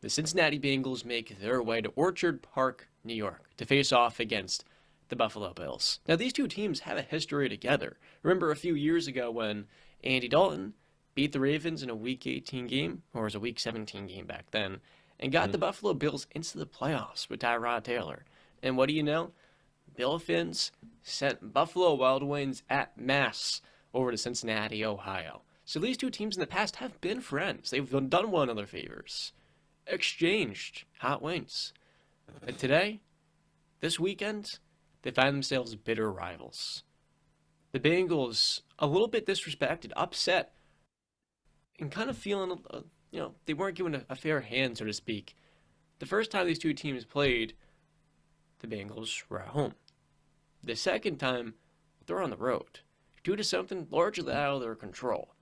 The Cincinnati Bengals make their way to Orchard Park, New York, to face off against the Buffalo Bills. Now, these two teams have a history together. Remember a few years ago when Andy Dalton beat the Ravens in a Week 18 game, or was a Week 17 game back then, and got the Mm. Buffalo Bills into the playoffs with Tyrod Taylor. And what do you know? Bill Fins sent Buffalo Wild Wings at mass over to Cincinnati, Ohio. So these two teams in the past have been friends. They've done one another favors, exchanged hot wings. And today, this weekend, they find themselves bitter rivals. The Bengals, a little bit disrespected, upset, and kind of feeling, they weren't given a fair hand, so to speak. The first time these two teams played, the Bengals were at home. The second time, they're on the road, due to something largely out of their control.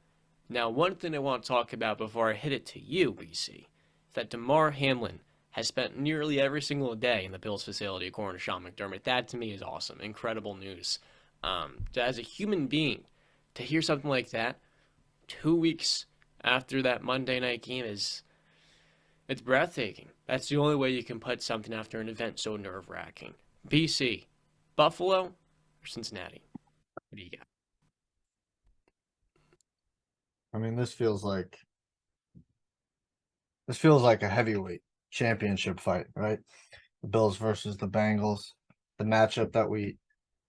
Now, one thing I want to talk about before I hit it to you, BC, is that Damar Hamlin has spent nearly every single day in the Bills facility, according to Sean McDermott. That to me is awesome. Incredible news. As a human being, to hear something like that 2 weeks after that Monday night game it's breathtaking. That's the only way you can put something after an event so nerve wracking. BC, Buffalo or Cincinnati? What do you got? I mean, this feels like a heavyweight championship fight, right? The Bills versus the Bengals, the matchup that we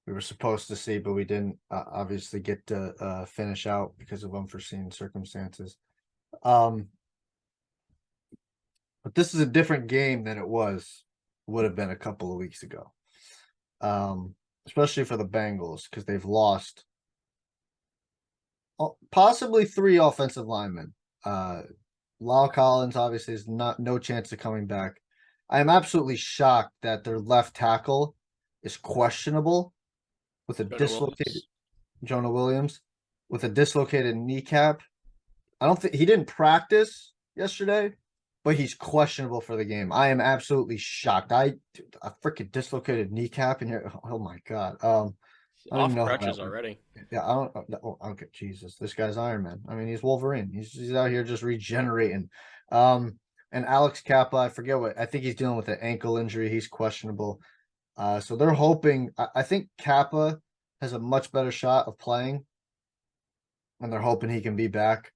were supposed to see, but we didn't obviously get to finish out because of unforeseen circumstances. Um, but this is a different game than it would have been a couple of weeks ago. Especially for the Bengals because they've lost possibly three offensive linemen. Lyle Collins obviously is no chance of coming back. I am absolutely shocked that their left tackle is questionable with a Jonah dislocated Williams? Jonah Williams with a dislocated kneecap. I don't think he didn't practice yesterday, but he's questionable for the game. I am absolutely shocked. A freaking dislocated kneecap in here. Oh my god. I don't even Off know how that crutches went. already. Yeah, I don't. Oh, okay, Jesus, this guy's Iron Man. I mean, he's Wolverine. He's out here just regenerating. And Alex Kappa, I forget what. I think he's dealing with an ankle injury. He's questionable. So they're hoping. I think Kappa has a much better shot of playing, and they're hoping he can be back.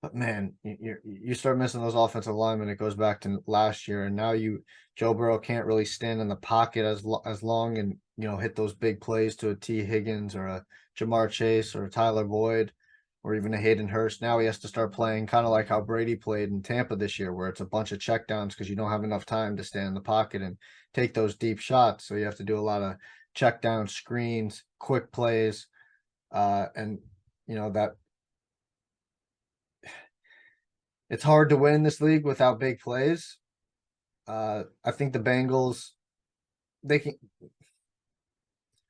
But man, you start missing those offensive linemen. It goes back to last year, and now Joe Burrow can't really stand in the pocket as long and hit those big plays to a T Higgins or a Jamar Chase or a Tyler Boyd or even a Hayden Hurst. Now he has to start playing kind of like how Brady played in Tampa this year, where it's a bunch of checkdowns because you don't have enough time to stand in the pocket and take those deep shots. So you have to do a lot of check down screens, quick plays, and that it's hard to win this league without big plays. I think the Bengals, they can.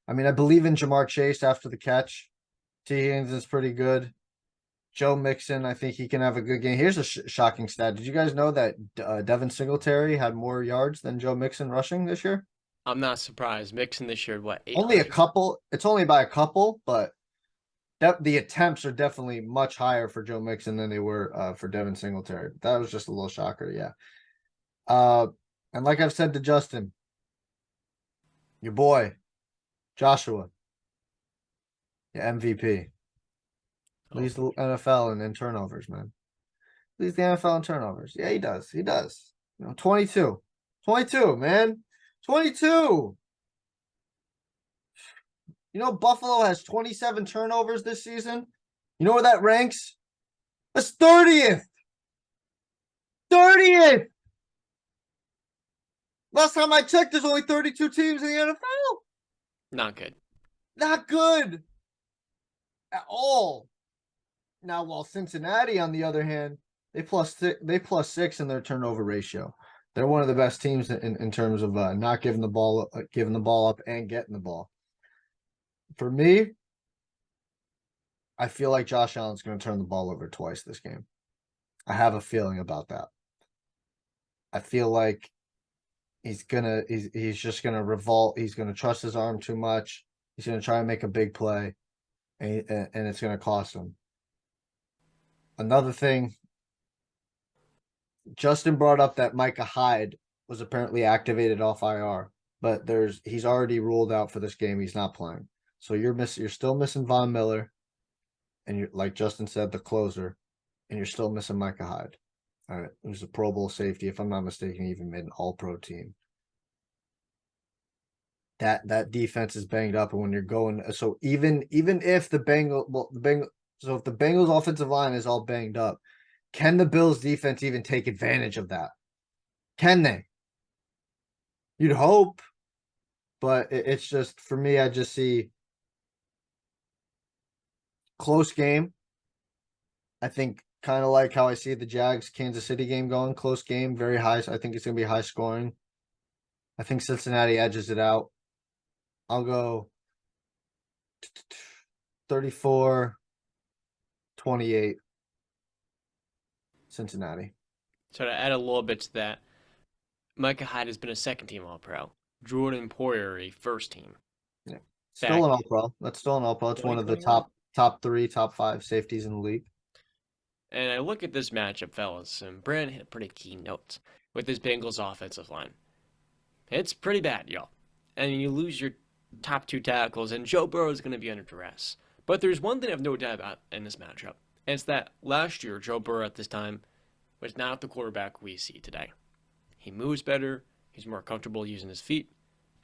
I mean, I believe in Jamar Chase after the catch. T. Higgins is pretty good. Joe Mixon, I think he can have a good game. Here's a shocking stat. Did you guys know that Devin Singletary had more yards than Joe Mixon rushing this year? I'm not surprised. Mixon this year, what, Only a 800? couple. It's only by a couple, but the attempts are definitely much higher for Joe Mixon than they were for Devin Singletary. That was just a little shocker. Yeah. Uh, and like I've said to Justin, your boy, Joshua, your MVP, Oh, leads the NFL in turnovers, man. Leads the NFL in turnovers. Yeah, he does. He does. 22. 22, man. 22. Buffalo has 27 turnovers this season. You know where that ranks? That's 30th. 30th. Last time I checked, there's only 32 teams in the NFL. not good. Not good at all. Now, while Cincinnati, on the other hand, they plus 6 in their turnover ratio. They're one of the best teams in terms of not giving the ball up and getting the ball. For me, I feel like Josh Allen's going to turn the ball over twice this game. I have a feeling about that. I feel like he's just gonna revolt. He's gonna trust his arm too much. He's gonna try and make a big play, and it's gonna cost him. Another thing, Justin brought up that Micah Hyde was apparently activated off IR, but he's already ruled out for this game. He's not playing. So you're still missing Von Miller, and you're like Justin said, the closer, and you're still missing Micah Hyde. All right, who's a Pro Bowl safety, if I'm not mistaken, he even made an All-Pro team. That defense is banged up, and when you're going, so even if the so if the Bengals offensive line is all banged up, can the Bills defense even take advantage of that? Can they? You'd hope, but it's just for me. I just see close game. I think kind of like how I see the Jags Kansas City game going, close game, very high. I think it's going to be high scoring. I think Cincinnati edges it out. I'll go 34-28 Cincinnati. So to add a little bit to that, Micah Hyde has been a second-team All-Pro. Jordan Poyer, a first-team. Yeah, still an All-Pro. That's still an All-Pro. It's one of the top 3, top 5 safeties in the league. And I look at this matchup, fellas, and Brandon hit a pretty key note with this Bengals offensive line. It's pretty bad, y'all. And you lose your top 2 tackles, and Joe Burrow is going to be under duress. But there's one thing I have no doubt about in this matchup, and it's that last year, Joe Burrow at this time was not the quarterback we see today. He moves better, he's more comfortable using his feet,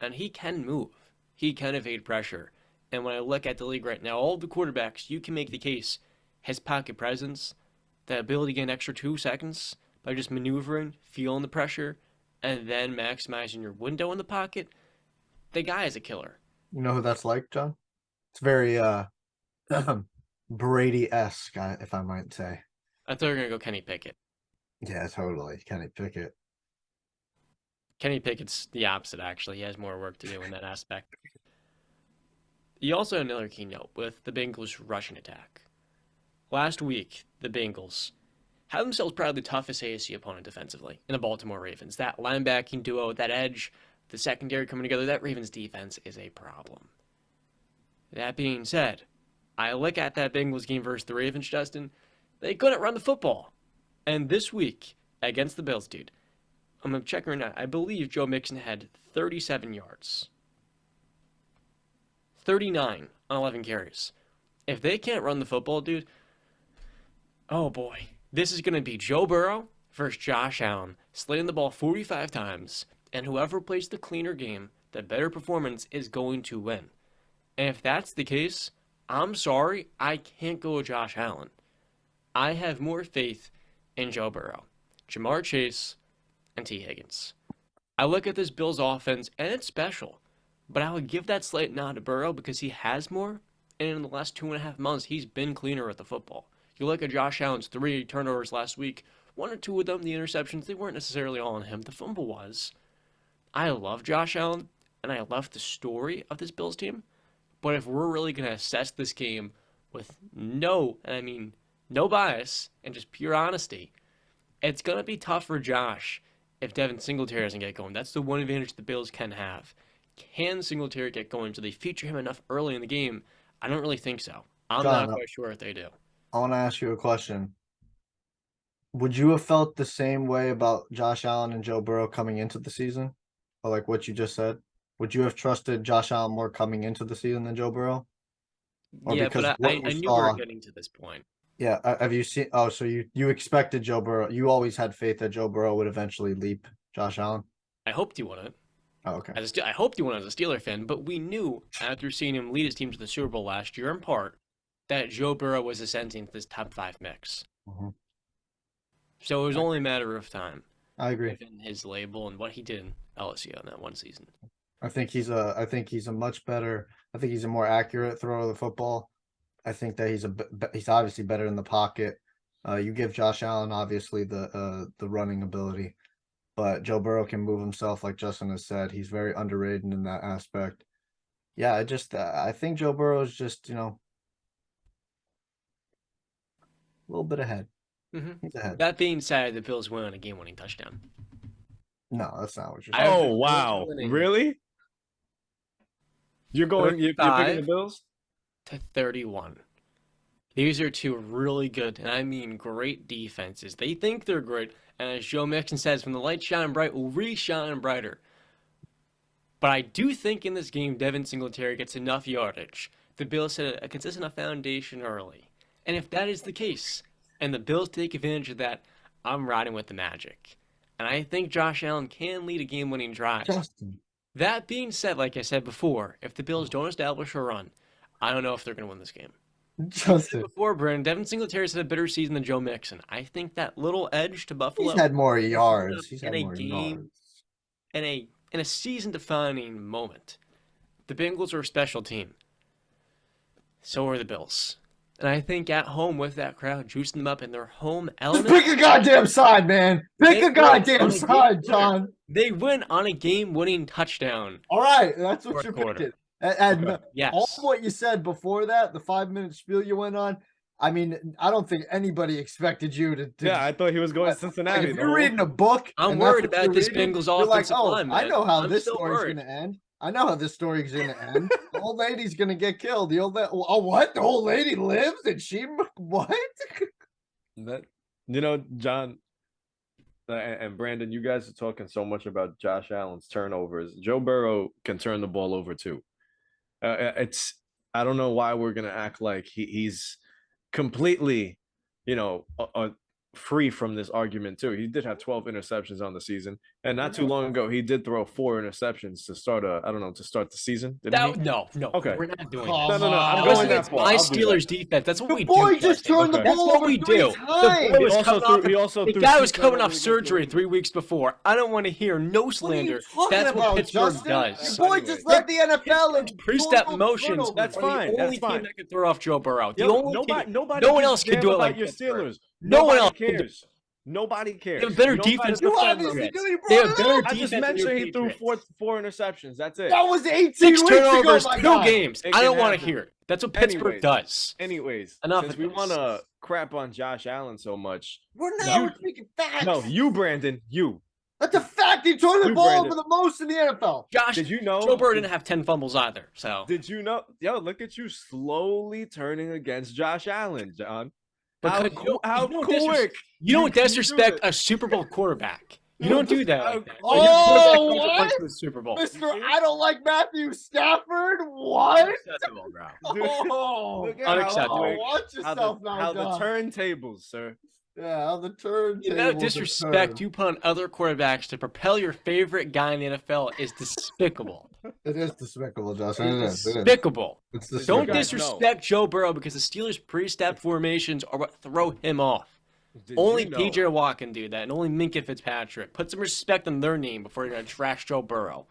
and he can move. He can evade pressure. And when I look at the league right now, all the quarterbacks, you can make the case, his pocket presence, the ability to get an extra 2 seconds by just maneuvering, feeling the pressure, and then maximizing your window in the pocket, the guy is a killer. You know who that's like, John? It's very Brady-esque, if I might say. I thought you were going to go Kenny Pickett. Yeah, totally. Kenny Pickett. Kenny Pickett's the opposite, actually. He has more work to do in that aspect. You also have another keynote with the Bengals' rushing attack. Last week, the Bengals had themselves probably the toughest AFC opponent defensively in the Baltimore Ravens. That linebacking duo, that edge, the secondary coming together, that Ravens defense is a problem. That being said, I look at that Bengals game versus the Ravens, Justin. They couldn't run the football. And this week, against the Bills, dude, I'm going to check right now. I believe Joe Mixon had 37 yards. 39 on 11 carries. If they can't run the football, dude, oh boy. This is going to be Joe Burrow versus Josh Allen, slinging the ball 45 times, and whoever plays the cleaner game, the better performance, is going to win. And if that's the case, I'm sorry, I can't go with Josh Allen. I have more faith in Joe Burrow, Jamar Chase, and T. Higgins. I look at this Bills offense, and it's special, but I would give that slight nod to Burrow because he has more, and in the last 2.5 months, he's been cleaner with the football. You look at Josh Allen's 3 turnovers last week, 1 or 2 of them, the interceptions, they weren't necessarily all on him. The fumble was. I love Josh Allen, and I love the story of this Bills team, but if we're really going to assess this game with no bias and just pure honesty, it's going to be tough for Josh if Devin Singletary doesn't get going. That's the one advantage the Bills can have. Can Singletary get going? Do they feature him enough early in the game? I don't really think so. I'm John, not quite sure if they do. I want to ask you a question. Would you have felt the same way about Josh Allen and Joe Burrow coming into the season? Or like what you just said? Would you have trusted Josh Allen more coming into the season than Joe Burrow? Or Yeah, because but what I we knew we were saw, getting to this point. yeah, have you seen? Oh, so you expected Joe Burrow? You always had faith that Joe Burrow would eventually leap Josh Allen. I hoped he wouldn't. Oh, okay. I hoped he wouldn't as a Steeler fan, but we knew after seeing him lead his team to the Super Bowl last year in part that Joe Burrow was ascending to this top 5 mix. Mm-hmm. So it was only a matter of time. I agree. Given his label and what he did in LSU in that one season. I think he's a much better. I think he's a more accurate thrower of the football. I think that he's obviously better in the pocket. You give Josh Allen obviously the running ability, but Joe Burrow can move himself, like Justin has said. He's very underrated in that aspect. Yeah, I think Joe Burrow is just a little bit ahead. Mm-hmm. He's ahead. That being said, the Bills win on a game-winning touchdown. No, that's not what you're saying. Oh wow, really? You're picking the Bills? To 31. These are two really good, and I mean great defenses. They think they're great, and as Joe Mixon says, when the lights shine bright, we'll re-shine brighter. But I do think in this game, Devin Singletary gets enough yardage. The Bills set a consistent enough foundation early. And if that is the case, and the Bills take advantage of that, I'm riding with the Magic. And I think Josh Allen can lead a game-winning drive. Justin. That being said, like I said before, if the Bills don't establish a run, I don't know if they're going to win this game. Justin. Before, Brandon, Devin Singletary's had a better season than Joe Mixon. I think that little edge to Buffalo. He's had more yards. He's had in a more game, yards. in a season-defining moment. The Bengals are a special team. So are the Bills. And I think at home with that crowd, juicing them up in their home element. Just pick a goddamn side, man. Pick a goddamn side, John. They win on a game-winning touchdown. All right, that's what you're Fourth picking. And Yes. all what you said before that, the 5-minute spiel you went on, I mean, I don't think anybody expected you to. Yeah, I thought he was going to Cincinnati. Like, if you're reading a book, I'm and that's worried what about you're this reading, Bengals you're like, offensive oh, line, I man. know how I'm this still story's worried. going to end. I know how this story's going to end. The old lady's going to get killed. The old oh, what? The old lady lives and she what? John and Brandon, you guys are talking so much about Josh Allen's turnovers. Joe Burrow can turn the ball over too. I don't know why we're gonna act like he's completely, free from this argument too. He did have 12 interceptions on the season, and not too long ago he did throw 4 interceptions to start the season. Didn't he? No. Okay. We're not doing Oh, that. No. I'm That going was that against far. my I'll do Steelers that. defense. That's what The we boy do. just Justin. turned the Okay. That's ball what over we 3 do. times. The boy was He also coming off. threw The guy was 2 coming off turnovers against surgery the- 3 weeks before. I don't want to hear no What are you slander. talking That's what about, Pittsburgh Justin? does. Your boy Anyway. just led the NFL in Pre-step total motions. turnovers. That's are fine. the That's only team fine. that can throw off Joe Burrow. The Yo, only nobody, team. nobody No one gives else a can damn do it about like your Pittsburgh. Steelers. No one else Nobody can do cares. Nobody cares. They have a better You know how to defense. You defend them. obviously do. You They have brought it better up. I defense just than your mentioned he threw Patriots. four interceptions. That's it. That was 18 6 weeks turnovers, ago, my 2 guy. games. It I can don't want to happen. hear it. That's what Pittsburgh Anyways. does. Anyways, Enough since of we this. want to crap on Josh Allen so much, We're not. You- We're speaking facts. no, you, Brandon, you. That's a fact. He turned the You, ball Brandon. over the most in the NFL. Josh, Did you know? Joe Burrow didn't have 10 fumbles either. So Did you know? Yo, look at you slowly turning against Josh Allen, John. Because How you don't quick? you don't can do disrespect it. a Super Bowl quarterback. You don't do that like that. Oh, Your quarterback comes what? once to the Super Bowl. Mister, I don't like Matthew Stafford. What? Unacceptable, bro. Oh, Look at Unacceptable. oh, watch yourself now, how the John. turntables, sir. Yeah, how the turn. The amount of disrespect you put on other quarterbacks to propel your favorite guy in the NFL is despicable. It is despicable, Justin. It is. Despicable. It's Don't despicable. guys disrespect Joe Burrow because the Steelers' pre-step formations are what throw him off. Did Only you know- PJ Watt can do that, and only Minka Fitzpatrick. Put some respect on their name before you're gonna trash Joe Burrow.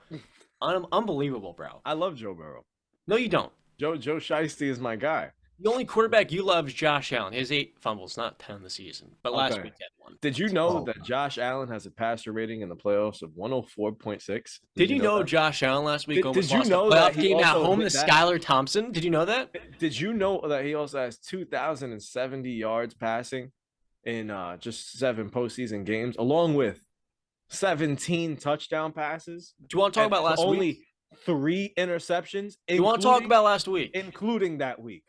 Unbelievable, bro. I love Joe Burrow. No, you don't. Joe Shiesty is my guy. The only quarterback you love is Josh Allen. He has 8 fumbles, not 10 this season. But last Okay. week he had 1. Did you know Oh. that Josh Allen has a passer rating in the playoffs of 104.6? Did you know that? Josh Allen last week Did almost you lost know a that playoff he game at also home to hit that? Skylar Thompson? Did you know that? Did you know that he also has 2,070 yards passing in just 7 postseason games, along with 17 touchdown passes? Do you want to talk and about last only week? 3 interceptions? You want to talk about last week? including that week?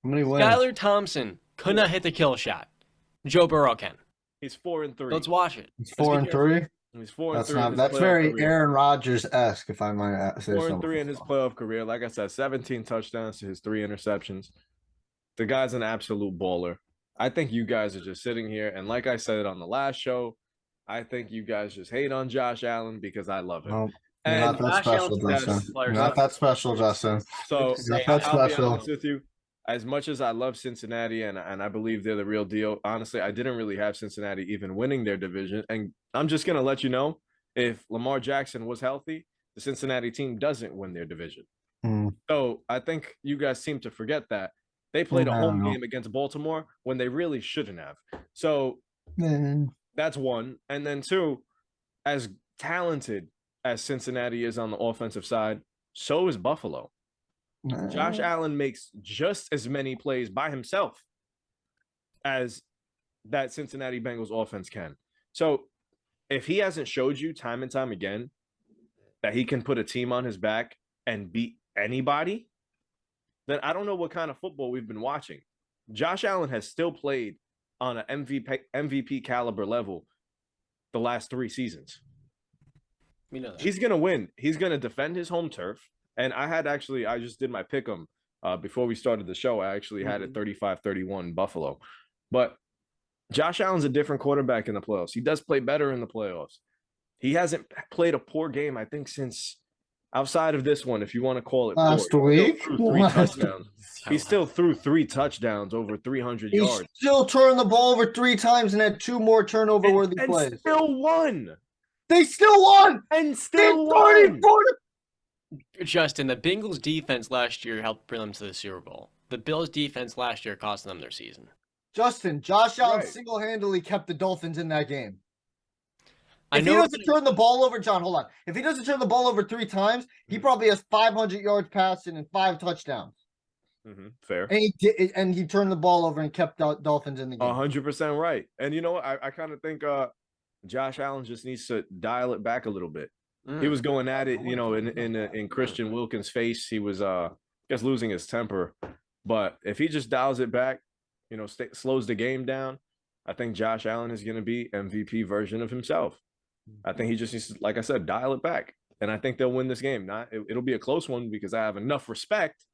How many wins? Skylar Thompson could not hit the kill shot. Joe Burrow can. He's 4-3. Let's watch it. It's 4 and 3. He's 4-3. That's in not. his That's playoff very career. Aaron Rodgers esque, if I might say 4 so. and 3 in his playoff career. Like I said, 17 touchdowns to his 3 interceptions. The guy's an absolute baller. I think you guys are just sitting here, and like I said on the last show, I think you guys just hate on Josh Allen because I love him. Well, you're And not that Josh special, Allen's the Justin. best player You're not that special, Justin. So You're not that I'll be special. honest with you. As much as I love Cincinnati and I believe they're the real deal, honestly, I didn't really have Cincinnati even winning their division. And I'm just going to let you know, if Lamar Jackson was healthy, the Cincinnati team doesn't win their division. Hmm. So I think you guys seem to forget that. They played a I home don't know. game against Baltimore when they really shouldn't have. So that's one. And then 2, as talented as Cincinnati is on the offensive side, so is Buffalo. Josh Allen makes just as many plays by himself as that Cincinnati Bengals offense can. So if he hasn't showed you time and time again that he can put a team on his back and beat anybody, then I don't know what kind of football we've been watching. Josh Allen has still played on an MVP caliber level the last 3 seasons. We know that. He's gonna win. He's gonna defend his home turf. And I just did my pick'em before we started the show. I actually had it 35-31 Buffalo. But Josh Allen's a different quarterback in the playoffs. He does play better in the playoffs. He hasn't played a poor game, I think, since outside of this one, if you want to call it Last poor. week? He still threw 3 touchdowns over 300 He yards. still turned the ball over 3 times and had 2 more turnover-worthy plays. And still won. They still won! And still won! Justin, the Bengals defense last year helped bring them to the Super Bowl. The Bills defense last year cost them their season. Justin, Josh Allen Right. single-handedly kept the Dolphins in that game. I If he know doesn't turn the ball over, John, hold on. If he doesn't turn the ball over 3 times, he probably has 500 yards passing and 5 touchdowns. Fair. And he turned the ball over and kept the Dolphins in the game. 100% right. And you know what? I kind of think Josh Allen just needs to dial it back a little bit. He was going at it, you know, in Christian Wilkins' face. He was, I guess, losing his temper. But if he just dials it back, you know, slows the game down, I think Josh Allen is going to be MVP version of himself. I think he just needs to, like I said, dial it back. And I think they'll win this game. It'll be a close one because I have enough respect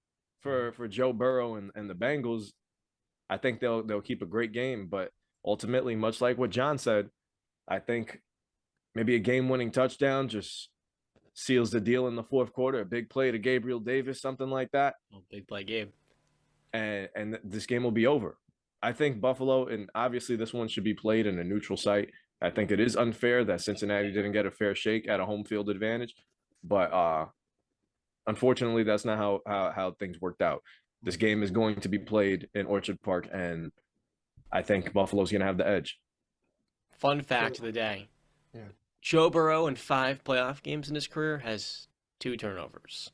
for Joe Burrow and the Bengals. I think they'll keep a great game. But ultimately, much like what John said, I think maybe a game-winning touchdown just seals the deal in the 4th quarter. A big play to Gabriel Davis, something like that. Oh, big play game. And this game will be over. I think Buffalo, and obviously this one should be played in a neutral site. I think it is unfair that Cincinnati didn't get a fair shake at a home field advantage. But unfortunately, that's not how things worked out. This game is going to be played in Orchard Park, and I think Buffalo's going to have the edge. Fun fact of the day. Yeah. Joe Burrow in 5 playoff games in his career has 2 turnovers.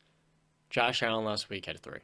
Josh Allen last week had 3.